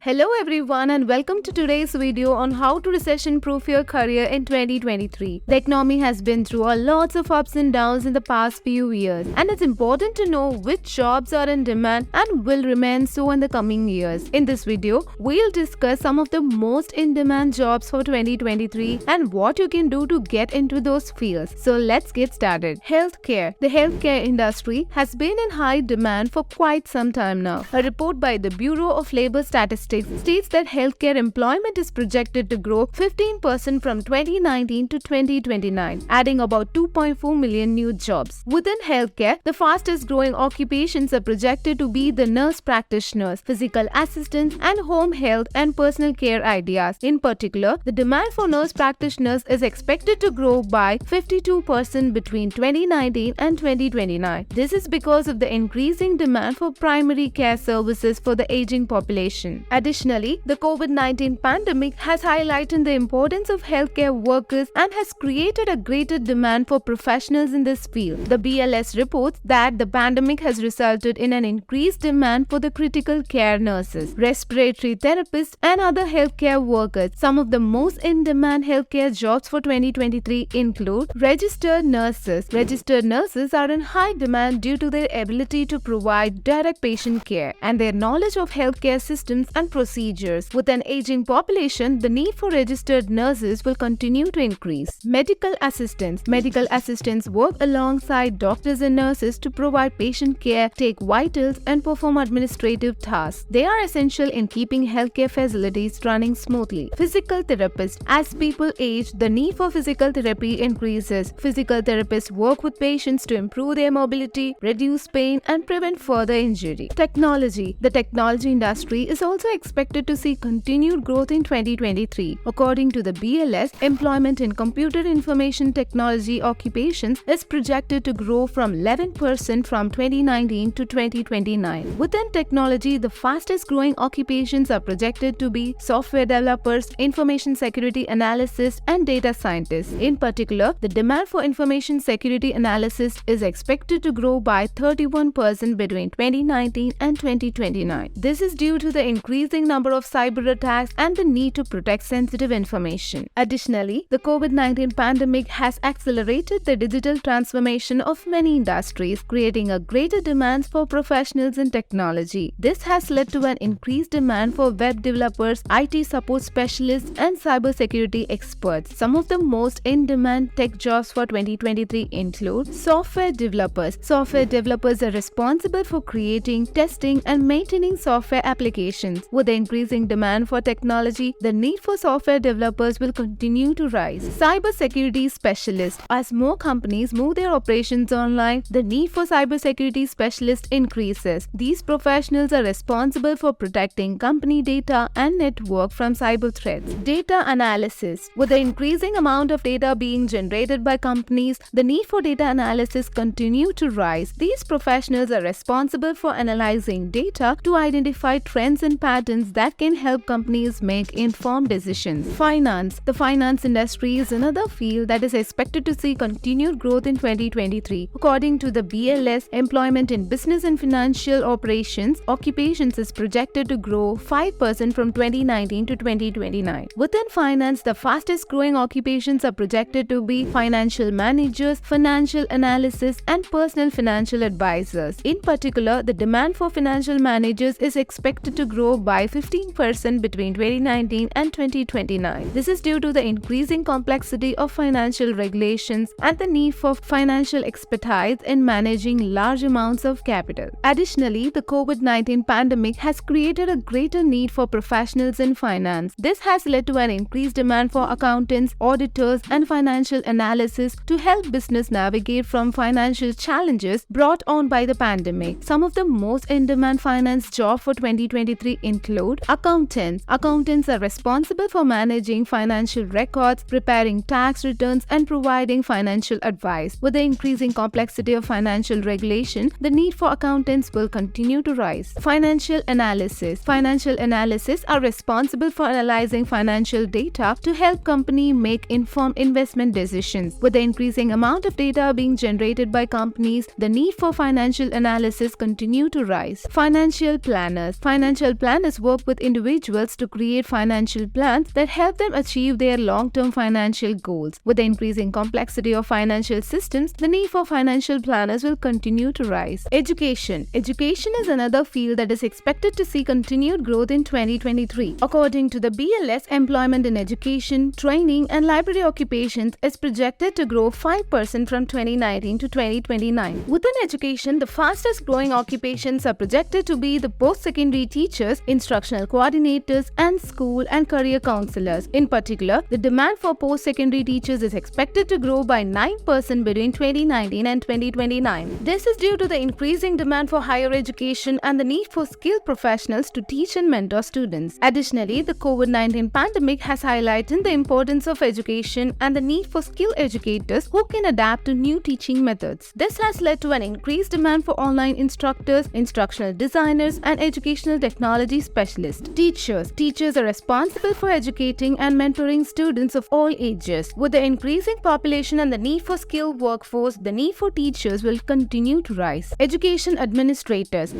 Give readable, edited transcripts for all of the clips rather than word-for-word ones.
Hello everyone and welcome to today's video on how to recession-proof your career in 2023. The economy has been through a lots of ups and downs in the past few years, and it's important to know which jobs are in demand and will remain so in the coming years. In this video, we'll discuss some of the most in-demand jobs for 2023 and what you can do to get into those fields. So let's get started. Healthcare. The healthcare industry has been in high demand for quite some time now. A report by the Bureau of Labor Statistics states that healthcare employment is projected to grow 15% from 2019 to 2029, adding about 2.4 million new jobs. Within healthcare, the fastest growing occupations are projected to be the nurse practitioners, physical assistants, and home health and personal care ideas. In particular, the demand for nurse practitioners is expected to grow by 52% between 2019 and 2029. This is because of the increasing demand for primary care services for the aging population. Additionally, the COVID-19 pandemic has highlighted the importance of healthcare workers and has created a greater demand for professionals in this field. The BLS reports that the pandemic has resulted in an increased demand for the critical care nurses, respiratory therapists, and other healthcare workers. Some of the most in-demand healthcare jobs for 2023 include registered nurses. Registered nurses are in high demand due to their ability to provide direct patient care and their knowledge of healthcare systems and procedures. With an aging population, the need for registered nurses will continue to increase. Medical assistants. Medical assistants work alongside doctors and nurses to provide patient care, take vitals, and perform administrative tasks. They are essential in keeping healthcare facilities running smoothly. Physical therapists. As people age, the need for physical therapy increases. Physical therapists work with patients to improve their mobility, reduce pain, and prevent further injury. Technology. The technology industry is also expected to see continued growth in 2023. According to the BLS, employment in computer information technology occupations is projected to grow from 11% from 2019 to 2029. Within technology, the fastest growing occupations are projected to be software developers, information security analysts, and data scientists. In particular, the demand for information security analysts is expected to grow by 31% between 2019 and 2029. This is due to the increasing number of cyber attacks and the need to protect sensitive information. Additionally, the COVID-19 pandemic has accelerated the digital transformation of many industries, creating a greater demand for professionals in technology. This has led to an increased demand for web developers, IT support specialists, and cybersecurity experts. Some of the most in-demand tech jobs for 2023 include software developers. Software developers are responsible for creating, testing, and maintaining software applications. With the increasing demand for technology, the need for software developers will continue to rise. Cybersecurity specialists. As more companies move their operations online, the need for cybersecurity specialists increases. These professionals are responsible for protecting company data and network from cyber threats. Data analysis. With the increasing amount of data being generated by companies, the need for data analysis continue to rise. These professionals are responsible for analyzing data to identify trends and patterns that can help companies make informed decisions. Finance. The finance industry is another field that is expected to see continued growth in 2023. According to the BLS, employment in business and financial operations occupations is projected to grow 5% from 2019 to 2029. Within finance, the fastest growing occupations are projected to be financial managers, financial analysts, and personal financial advisors. In particular, the demand for financial managers is expected to grow by 15% between 2019 and 2029. This is due to the increasing complexity of financial regulations and the need for financial expertise in managing large amounts of capital. Additionally, the COVID-19 pandemic has created a greater need for professionals in finance. This has led to an increased demand for accountants, auditors, and financial analysts to help business navigate from financial challenges brought on by the pandemic. Some of the most in-demand finance jobs for 2023 include accountants. Accountants are responsible for managing financial records, preparing tax returns, and providing financial advice. With the increasing complexity of financial regulation, the need for accountants will continue to rise. Financial analysis. Financial analysts are responsible for analyzing financial data to help companies make informed investment decisions. With the increasing amount of data being generated by companies, the need for financial analysis continue to rise. Financial planners. Financial planners has worked with individuals to create financial plans that help them achieve their long-term financial goals. With the increasing complexity of financial systems, the need for financial planners will continue to rise. Education. Education is another field that is expected to see continued growth in 2023. According to the BLS, employment in education, training, and library occupations is projected to grow 5% from 2019 to 2029. Within education, the fastest growing occupations are projected to be the post-secondary teachers, instructional coordinators, and school and career counselors. In particular, the demand for post-secondary teachers is expected to grow by 9% between 2019 and 2029. This is due to the increasing demand for higher education and the need for skilled professionals to teach and mentor students. Additionally, the COVID-19 pandemic has highlighted the importance of education and the need for skilled educators who can adapt to new teaching methods. This has led to an increased demand for online instructors, instructional designers, and educational technology specialists. Teachers are responsible for educating and mentoring students of all ages. With the increasing population and the need for skilled workforce, the need for teachers will continue to rise. Education administrators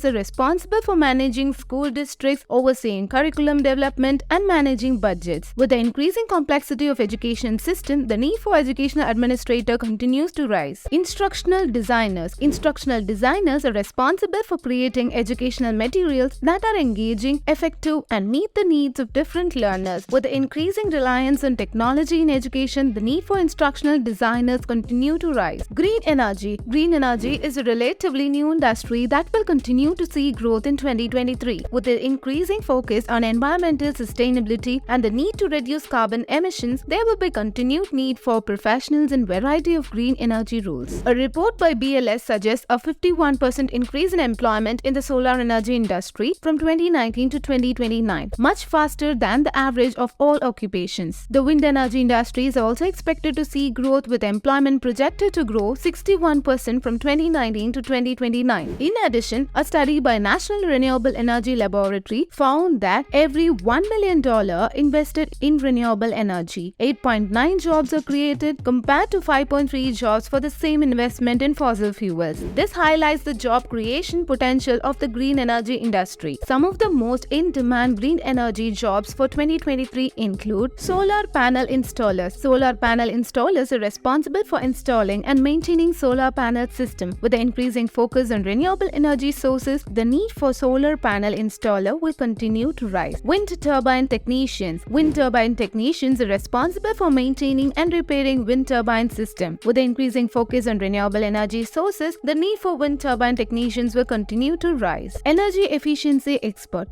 are responsible for managing school districts, overseeing curriculum development, and managing budgets. With the increasing complexity of education system, the need for educational administrator continues to rise. Instructional designers are responsible for creating educational materials that are engaging, effective, and meet the needs of different learners. With the increasing reliance on technology in education, the need for instructional designers continue to rise. Green energy is a relatively new industry that will continue to see growth in 2023. With the increasing focus on environmental sustainability and the need to reduce carbon emissions, there will be continued need for professionals in variety of green energy roles. A report by BLS suggests a 51% increase in employment in the solar energy industry from 2019 to 2029, much faster than the average of all occupations. The wind energy industry is also expected to see growth, with employment projected to grow 61% from 2019 to 2029. In addition, a study by National Renewable Energy Laboratory found that every $1 million invested in renewable energy, 8.9 jobs are created compared to 5.3 jobs for the same investment in fossil fuels. This highlights the job creation potential of the green energy industry. Some of the most in-demand green energy jobs for 2023 include solar panel installers. Solar panel installers are responsible for installing and maintaining solar panel system. With the increasing focus on renewable energy sources, the need for solar panel installer will continue to rise. Wind turbine technicians are responsible for maintaining and repairing wind turbine system. With the increasing focus on renewable energy sources, the need for wind turbine technicians will continue to rise. Energy efficiency expert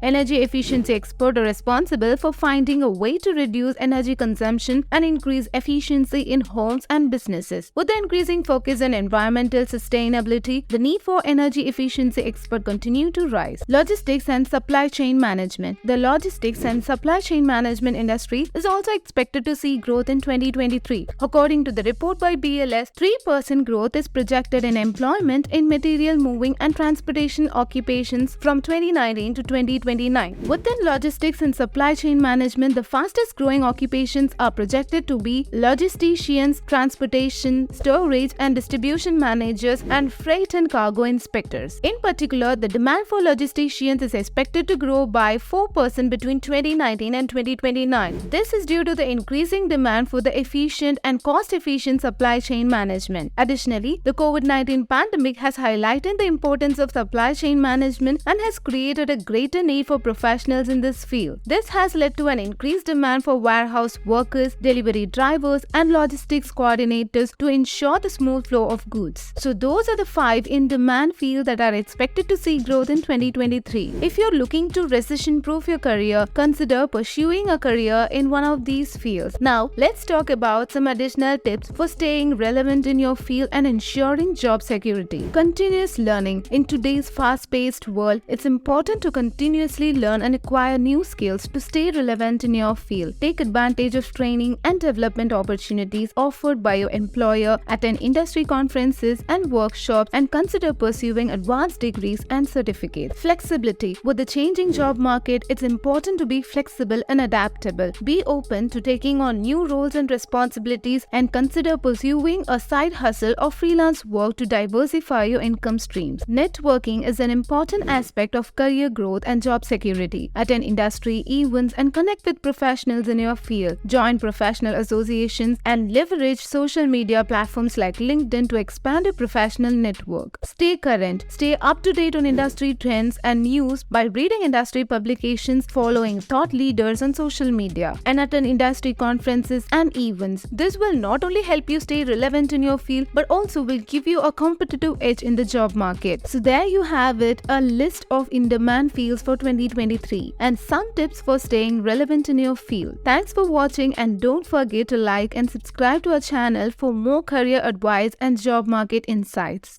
are responsible for finding a way to reduce energy consumption and increase efficiency in homes and businesses. With the increasing focus on environmental sustainability, the need for energy efficiency expert continue to rise. Logistics and supply chain management. The logistics and supply chain management industry is also expected to see growth in 2023. According to the report by BLS, 3% growth is projected in employment in material moving and transportation occupations from 2019 to 2029. Within logistics and supply chain management, the fastest growing occupations are projected to be logisticians, transportation, storage and distribution managers, and freight and cargo inspectors. In particular, the demand for logisticians is expected to grow by 4% between 2019 and 2029. This is due to the increasing demand for the efficient and cost-efficient supply chain management. Additionally, the COVID-19 pandemic has highlighted the importance of supply chain management and has created a greater need for professionals in this field. This has led to an increased demand for warehouse workers, delivery drivers, and logistics coordinators to ensure the smooth flow of goods. So those are the 5 in-demand fields that are expected to see growth in 2023. If you're looking to recession-proof your career, consider pursuing a career in one of these fields. Now, let's talk about some additional tips for staying relevant in your field and ensuring job security. Continuous learning. In today's fast-paced world, it's important to continuously learn and acquire new skills to stay relevant in your field. Take advantage of training and development opportunities offered by your employer, attend industry conferences and workshops, and consider pursuing advanced degrees and certificates. Flexibility. With the changing job market, it's important to be flexible and adaptable. Be open to taking on new roles and responsibilities, and consider pursuing a side hustle or freelance work to diversify your income streams. Networking is an important aspect of career growth and job security. Attend industry events and connect with professionals in your field. Join professional associations and leverage social media platforms like LinkedIn to expand your professional network. Stay current. Stay up to date on industry trends and news by reading industry publications, following thought leaders on social media, and attend industry conferences and events. This will not only help you stay relevant in your field but also will give you a competitive edge in the job market. So there you have it, a list of in-demand fields for 2023 and some tips for staying relevant in your field. Thanks for watching and don't forget to like and subscribe to our channel for more career advice and job market insights.